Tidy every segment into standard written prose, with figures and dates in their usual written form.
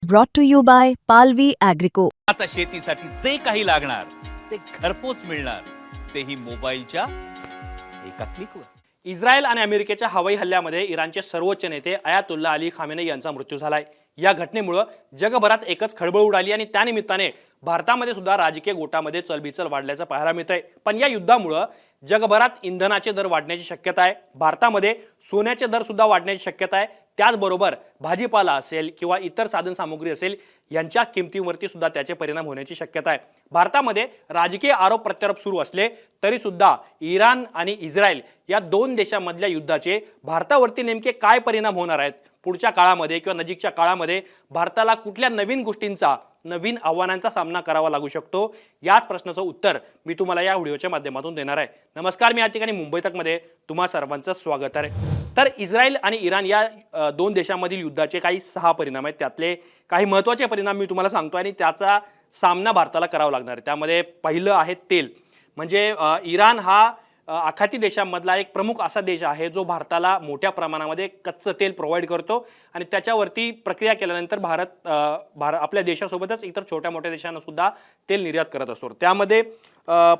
brought to you by Palvi Agrico. आता शेतीसाठी जे काही लागणार ते घरपोच मिळणार, तेही मोबाईलच्या एका क्लिकवर. इस्रायल आणि अमेरिकेच्या हवाई हल्ल्यामध्ये इराणचे सर्वोच्च नेते अयातुल्ला अली खामेनेई यांचा मृत्यू झालाय। या घटनेमुळे जगभरात एकच खळबळ उडाली आणि त्यानिमित्ताने भारतामध्ये सुद्धा राजकीय गोटामध्ये चलबिचल वाढल्याचं पाहायला मिळतंय। पण या युद्धामुळे जगभरात इंधनाचे दर वाढण्याची शक्यता आहे, भारतामध्ये सोन्याचे दर सुद्धा वाढण्याची शक्यता आहे, त्याचबरोबर भाजीपाला असेल किंवा इतर साधन सामग्री असेल यांच्या किमतीवरती सुद्धा त्याचे परिणाम होण्याची शक्यता आहे। भारतामध्ये राजकीय आरोप प्रत्यारोप सुरू असले तरी सुद्धा इराण आणि इस्रायल या दोन देशांमधल्या युद्धाचे भारतावरती नेमके काय परिणाम होणार आहेत, पुढच्या काळामध्ये किंवा नजीकच्या काळामध्ये भारताला कुठल्या नवीन गोष्टींचा नवीन आव्हानांचा सामना करावा लागू शकतो, याच प्रश्नाचं उत्तर मी तुम्हाला या व्हिडिओच्या माध्यमातून देणार आहे। नमस्कार, मी या ठिकाणी मुंबई तकमध्ये तुम्हा सर्वांचं स्वागत आहे। तर इस्रायल आणि इराण या दोन देशांमधील युद्धाचे काही 6 परिणाम आहेत, त्यातले काही महत्त्वाचे परिणाम मी तुम्हाला सांगतो आणि त्याचा सामना भारताला करावा लागणार आहे। त्यामध्ये पहिलं आहे तेल, म्हणजे इराण हा आखाती देशांमधला एक प्रमुख असा देश आहे जो भारताला मोठ्या प्रमाणामध्ये कच्चं तेल प्रोव्हाइड करतो आणि त्याच्यावरती प्रक्रिया केल्यानंतर भारत आपल्या देशासोबतच इतर छोट्या मोठ्या देशांना सुद्धा तेल निर्यात करत असतो। त्यामध्ये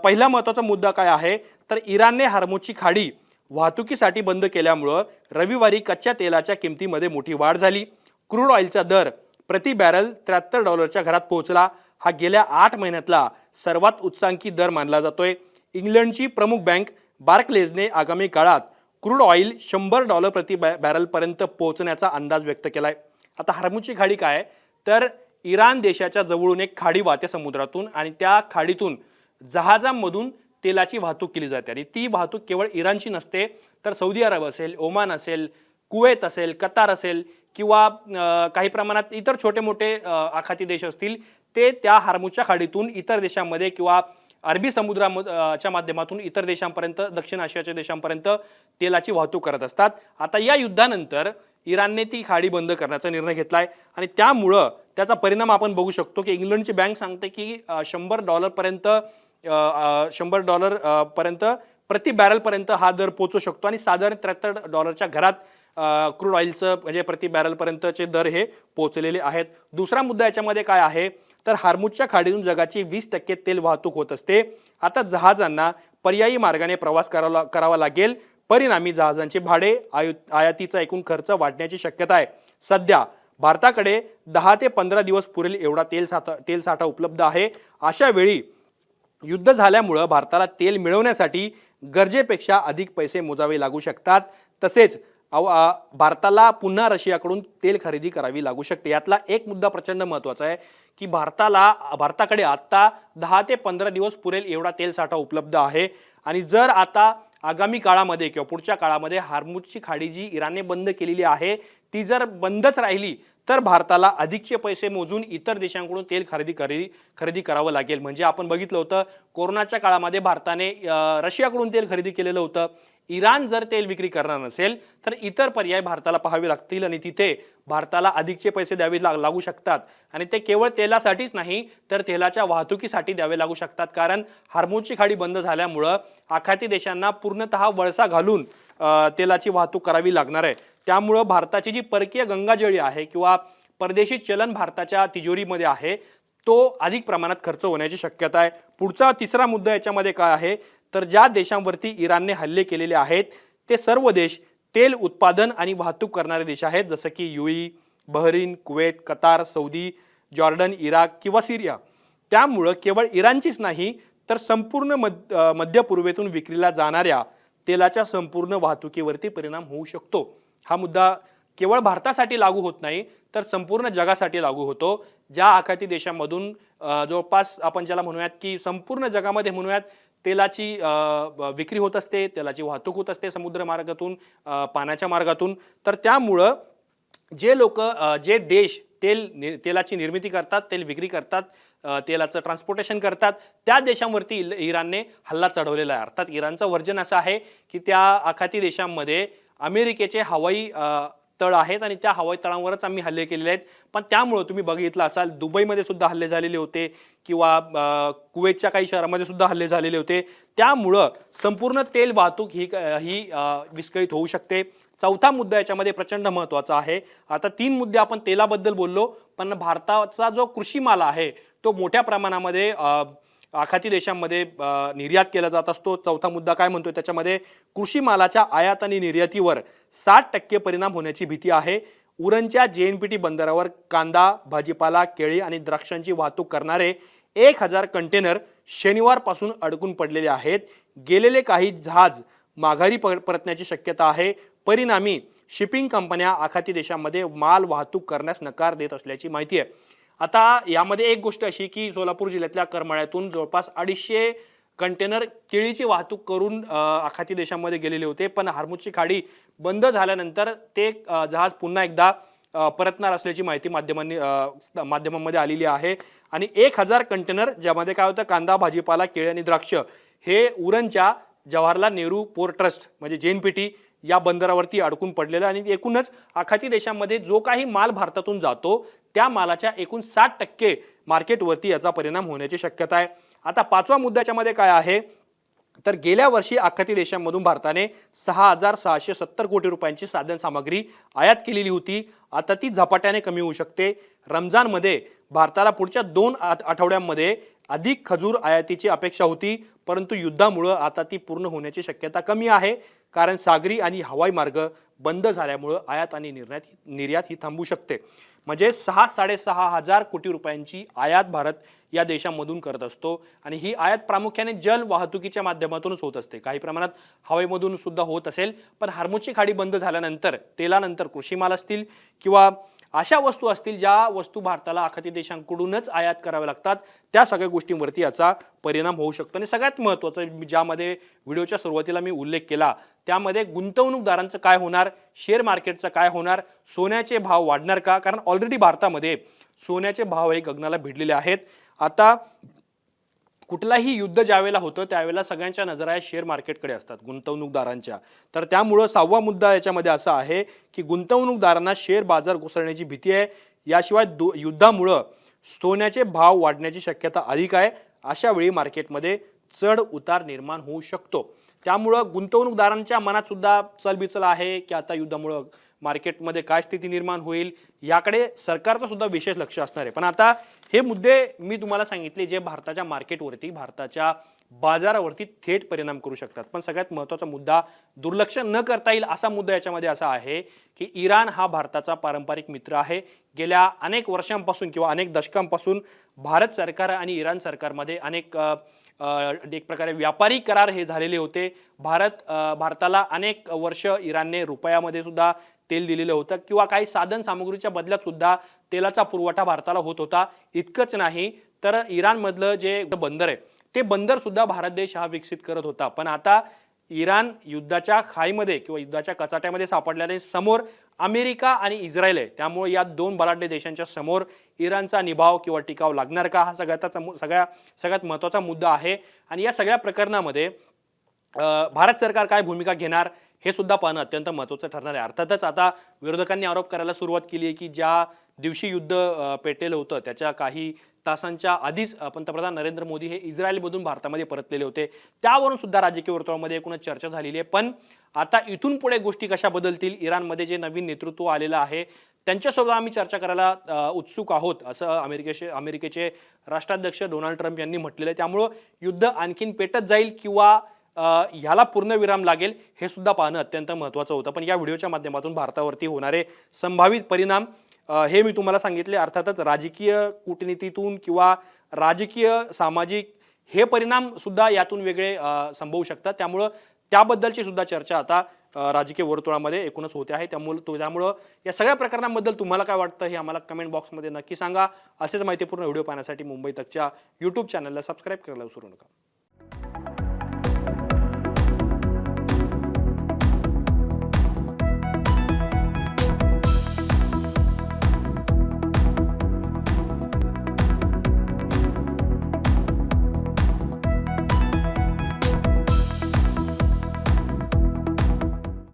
पहिला महत्त्वाचा मुद्दा काय आहे तर इराणने हॉर्मुझची खाडी वाहतुकीसाठी बंद केल्यामुळे रविवारी कच्च्या तेलाच्या किमतीमध्ये मोठी वाढ झाली। क्रूड ऑइलचा दर प्रति बॅरल $73च्या घरात पोहोचला। हा गेल्या 8 महिन्यातला सर्वात उच्चांकी दर मानला जातोय। इंग्लंडची प्रमुख बँक बार्कलेजने आगामी काळात क्रूड ऑइल $100 प्रति बॅरल पर्यंत पोहोचण्याचा अंदाज व्यक्त केलाय। आता हॉर्मुझची खाडी काय तर इराण देशाच्या जवळून एक खाडी वाहते समुद्रातून आणि त्या खाडीतून जहाजांमधून तेलाची वाहतूक केली जाते आणि ती वाहतूक केवळ इराणची नसते तर सौदी अरब असेल, ओमान असेल, कुवेत असेल, कतार असेल किंवा काही प्रमाणात इतर छोटे मोठे आखाती देश असतील, ते त्या हॉर्मुझच्या खाडीतून इतर देशांमध्ये किंवा अरबी समुद्राच्या माध्यमातून इतर देशांपर्यंत, दक्षिण आशियाच्या देशांपर्यंत तेलाची वाहतूक करत असतात। आता या युद्धानंतर इराणने ती खाडी बंद करण्याचा निर्णय घेतलाय आणि त्यामुळं त्याचा परिणाम आपण बघू शकतो की इंग्लंडची बँक सांगते की $100 पर्यंत प्रति बॅरल पर्यंत हा दर पोहोचू शकतो आणि साधारण $73च्या घरात क्रूड ऑइलचं म्हणजे प्रति बॅरल पर्यंतचे दर हे पोहोचलेले आहेत। दुसरा मुद्दा याच्यामध्ये काय आहे तर हॉर्मुझच्या खाडीतून जगाची 20% तेल वाहतूक होत असते। आता जहाजांना पर्यायी मार्गाने प्रवास करावा लागेल, परिणामी जहाजांचे भाडे, आयातीचा एकूण खर्च वाढण्याची शक्यता आहे। सध्या भारताकडे 10 ते 15 दिवस पुरेल एवढा तेल साठा उपलब्ध आहे। अशा वेळी युद्ध झाल्यामुळे भारताला तेल मिळवण्यासाठी गरजेपेक्षा अधिक पैसे मोजावे लागू शकतात, तसेच भारताला पुन्हा रशियाकडून तेल खरेदी करावी लागू शकते। यातला एक मुद्दा प्रचंड महत्त्वाचा आहे की भारताकडे आता 10 ते 15 दिवस पुरेल एवढा तेल साठा उपलब्ध आहे आणि जर आता आगामी काळामध्ये किंवा पुढच्या काळामध्ये हॉर्मुझची खाडी जी इराणने बंद केलेली आहे ती जर बंदच राहिली तर भारताला अधिकचे पैसे मोजून इतर देशांकडून तेल खरेदी करावं लागेल। म्हणजे आपण बघितलं होतं कोरोनाच्या काळामध्ये भारताने रशियाकडून तेल खरेदी केलेलं होतं। इराण जर तेल विक्री करणार नसेल तर इतर पर्याय भारताला पाहावे लागतील आणि तिथे भारताला अधिकचे पैसे द्यावे लागू शकतात आणि ते केवळ तेलासाठीच नाही तर तेलाच्या वाहतुकीसाठी द्यावे लागू शकतात, कारण हॉर्मुझची खाडी बंद झाल्यामुळं आखाती देशांना पूर्णतः वळसा घालून तेलाची वाहतूक करावी लागणार आहे। त्यामुळं भारताची जी परकीय गंगाजळी आहे किंवा परदेशी चलन भारताच्या तिजोरीमध्ये आहे तो अधिक प्रमाणात खर्च होण्याची शक्यता आहे। पुढचा तिसरा मुद्दा याच्यामध्ये काय आहे तर ज्या देशांवरती इराणने हल्ले केलेले आहेत ते सर्व देश तेल उत्पादन आणि वाहतूक करणारे देश आहेत, जसं की UAE, Bahrain, Kuwait, Qatar, Saudi, Jordan, Iraq किंवा सिरिया। त्यामुळं केवळ इराणचीच नाही तर संपूर्ण मध्य पूर्वेतून विक्रीला जाणाऱ्या तेलाच्या संपूर्ण वाहतुकीवरती परिणाम होऊ शकतो। हा मुद्दा केवळ भारतासाठी लागू होत नाही तर संपूर्ण जगासाठी लागू होतो। ज्या आखाती देशांमधून जवळपास आपण ज्याला म्हणूयात की संपूर्ण जगामध्ये म्हणूयात तेलाची विक्री होत असते, तेलाची वाहतूक होत असते समुद्र मार्गातून, पाण्याच्या मार्गातून, तर त्यामुळं जे देश तेलाची निर्मिती करतात, तेल विक्री करतात, तेलाचं ट्रान्सपोर्टेशन करतात, त्या देशांवरती इराणने हल्ला चढवलेला आहे। अर्थात इराणचं वर्जन असं आहे की त्या आखाती देशांमध्ये अमेरिकेचे हवाई तळ आहेत आणि त्या हवाई तळांवरच आम्ही हल्ले केलेले आहेत। पण त्यामुळे तुम्ही बघितलं असाल दुबईमध्ये सुद्धा हल्ले झालेले होते किंवा कुवेतच्या काही शहरांमध्ये सुद्धा हल्ले झालेले होते। त्यामुळं संपूर्ण तेल वाहतूक ही विस्कळीत होऊ शकते। चौथा मुद्दा याच्यामध्ये प्रचंड महत्त्वाचा आहे। आता 3 मुद्दे आपण तेलाबद्दल बोललो, पण भारताचा जो कृषी माल आहे तो मोठ्या प्रमाणामध्ये आखाती देशांमध्ये निर्यात केला जात असतो. चौथा मुद्दा काय म्हणतोय त्याच्यामध्ये कृषी मालाच्या आयात आणि निर्यातीवर 60% परिणाम होण्याची भीती आहे. उरणच्या JNPT बंदरावर कांदा, भाजीपाला, केळी आणि द्राक्षांची वाहतूक करणारे 1000 कंटेनर शनिवारपासून अडकून पडलेले आहेत. गेलेले काही जहाज माघारी परतण्याची शक्यता आहे. परिणामी शिपिंग कंपन्या आखाती देशांमध्ये माल वाहतूक करण्यास नकार देत असल्याची माहिती आहे. आता यामध्ये एक गोष्ट अशी की सोलापूर जिल्ह्यातल्या करमाळ्यातून जवळपास 250 कंटेनर केळीची वाहतूक करून आखाती देशांमध्ये गेलेले होते, पण हार्मुजची खाडी बंद झाल्यानंतर ते जहाज पुन्हा एकदा परतणार असल्याची माहिती माध्यमांमध्ये आलेली आहे. आणि 1000 कंटेनर ज्यामध्ये काय होतं, कांदा, भाजीपाला, केळी आणि द्राक्ष हे उरणच्या जवाहरलाल नेहरू पोर्ट ट्रस्ट म्हणजे JNPT या बंदरावरती अडकून पडलेलं. आणि एकूणच आखाती देशांमध्ये जो काही माल भारतातून जातो त्या मालाच्या एकूण 60% मार्केटवरती याचा परिणाम होण्याची शक्यता आहे. आता पाचवा मुद्दा याच्यामध्ये काय आहे, तर गेल्या वर्षी आखाती देशांमधून भारताने 6670 कोटी रुपयांची साधन सामग्री आयात केलेली होती. आता ती झपाट्याने कमी होऊ शकते. रमजानमध्ये भारताला पुढच्या 2 आठवड्यांमध्ये अधिक खजूर आयातीची अपेक्षा होती, परंतु युद्धामुळे आता ती पूर्ण होण्याची शक्यता कमी आहे, कारण सागरी आणि हवाई मार्ग बंद झाल्यामुळे आयात आणि निर्यात ही थांबू शकते. म्हणजे 6-6.5 कोटी रुपयांची आयात भारत या देशांमधून करत असतो. आणि ही आयात प्रामुख्याने जल वाहतुकीच्या माध्यमातूनच होत असते, काही प्रमाणात हवेमधून सुद्धा होत असेल. पण हार्मुजची खाडी बंद झाल्यानंतर तेलानंतर कृषी माल असतील किंवा अशा वस्तू असतील ज्या वस्तू भारताला आखाती देशांकडूनच आयात कराव्या लागतात, त्या सगळ्या गोष्टींवरती याचा परिणाम होऊ शकतो. आणि सगळ्यात महत्त्वाचं ज्यामध्ये व्हिडिओच्या सुरुवातीला मी उल्लेख केला त्यामध्ये गुंतवणूकदारांचं काय होणार, शेअर मार्केटचं काय होणार, सोन्याचे भाव वाढणार का, कारण ऑलरेडी भारतामध्ये सोन्याचे भाव हे गगनाला भिडलेले आहेत. आता कुठलाही युद्ध ज्यावेळेला होतं त्यावेळेला सगळ्यांच्या नजरा शेअर मार्केटकडे असतात, गुंतवणूकदारांच्या. तर त्यामुळं 6वा मुद्दा याच्यामध्ये असा आहे की गुंतवणूकदारांना शेअर बाजार कोसळण्याची भीती आहे. याशिवाय युद्धामुळं सोन्याचे भाव वाढण्याची शक्यता अधिक आहे. अशा वेळी मार्केटमध्ये चढ उतार निर्माण होऊ शकतो. त्यामुळं गुंतवणूकदारांच्या मनात सुद्धा चलबिचल आहे की आता युद्धामुळं मार्केटमध्ये काय स्थिती निर्माण होईल, याकडे सरकारचं सुद्धा विशेष लक्ष असणार आहे. पण आता हे मुद्दे मी तुम्हाला सांगितले जे भारताच्या मार्केटवरती, भारताच्या बाजारावरती थेट परिणाम करू शकतात. पण सगळ्यात महत्त्वाचा मुद्दा दुर्लक्ष न करता येईल असा मुद्दा याच्यामध्ये असा आहे की इराण हा भारताचा पारंपरिक मित्र आहे. गेल्या अनेक वर्षांपासून किंवा अनेक दशकांपासून भारत सरकार आणि इराण सरकारमध्ये अनेक एक प्रकारे व्यापारी करार हे झालेले होते. भारताला अनेक वर्ष इराणने रुपयामध्ये सुद्धा तेल दिलेलं होतं किंवा काही साधन सामग्रीच्या बदल्यात सुद्धा तेलाचा पुरवठा भारताला होत होता. इतकंच नाही तर इराणमधलं जे बंदर आहे ते बंदर सुद्धा भारत देश हा विकसित करत होता. पण आता इराण युद्धाच्या खाईमध्ये किंवा युद्धाच्या कचाट्यामध्ये सापडल्याने समोर अमेरिका आणि इस्रायल आहे. त्यामुळे या 2 बलाढ्य देशांच्या समोर इराणचा निभाव किंवा टिकाव लागणार का, हा सगळ्यात महत्त्वाचा मुद्दा आहे. आणि या सगळ्या प्रकरणामध्ये भारत सरकार काय भूमिका घेणार हे सुद्धा पाहणं अत्यंत महत्त्वाचं ठरणार आहे. अर्थातच आता विरोधकांनी आरोप करायला सुरुवात केली आहे की ज्या दिवशी युद्ध पेटलेलं होतं त्याच्या काही तासांच्या आधीच पंतप्रधान नरेंद्र मोदी हे इस्रायलमधून भारतामध्ये परतलेले होते. त्यावरून सुद्धा राजकीय वर्तुळामध्ये एकूणच चर्चा झालेली आहे. पण आता इथून पुढे गोष्टी कशा बदलतील, इराणमध्ये जे नवीन नेतृत्व आलेलं आहे त्यांच्यासोबत आम्ही चर्चा करायला उत्सुक आहोत असं अमेरिकेचे राष्ट्राध्यक्ष डोनाल्ड ट्रम्प यांनी म्हटलेलं आहे. त्यामुळं युद्ध आणखीन पेटत जाईल किंवा ह्याला पूर्णविराम लागेल हे सुद्धा पाहणं अत्यंत महत्त्वाचं होतं. पण या व्हिडिओच्या माध्यमातून भारतावरती होणारे संभावित परिणाम हे मी तुम्हाला सांगितले. अर्थातच राजकीय कूटनीतीतून किंवा राजकीय सामाजिक हे परिणाम सुद्धा यातून वेगळे संभवू शकतात. त्यामुळं त्याबद्दलची सुद्धा चर्चा आता राजकीय वर्तुळामध्ये एकूणच होते आहे. त्यामुळं या सगळ्या प्रकरणांबद्दल तुम्हाला काय वाटतं हे आम्हाला कमेंट बॉक्समध्ये नक्की सांगा. असेच माहितीपूर्ण व्हिडिओ पाहण्यासाठी मुंबई तकच्या यूट्यूब चॅनलला सबस्क्राईब करायला विसरू नका.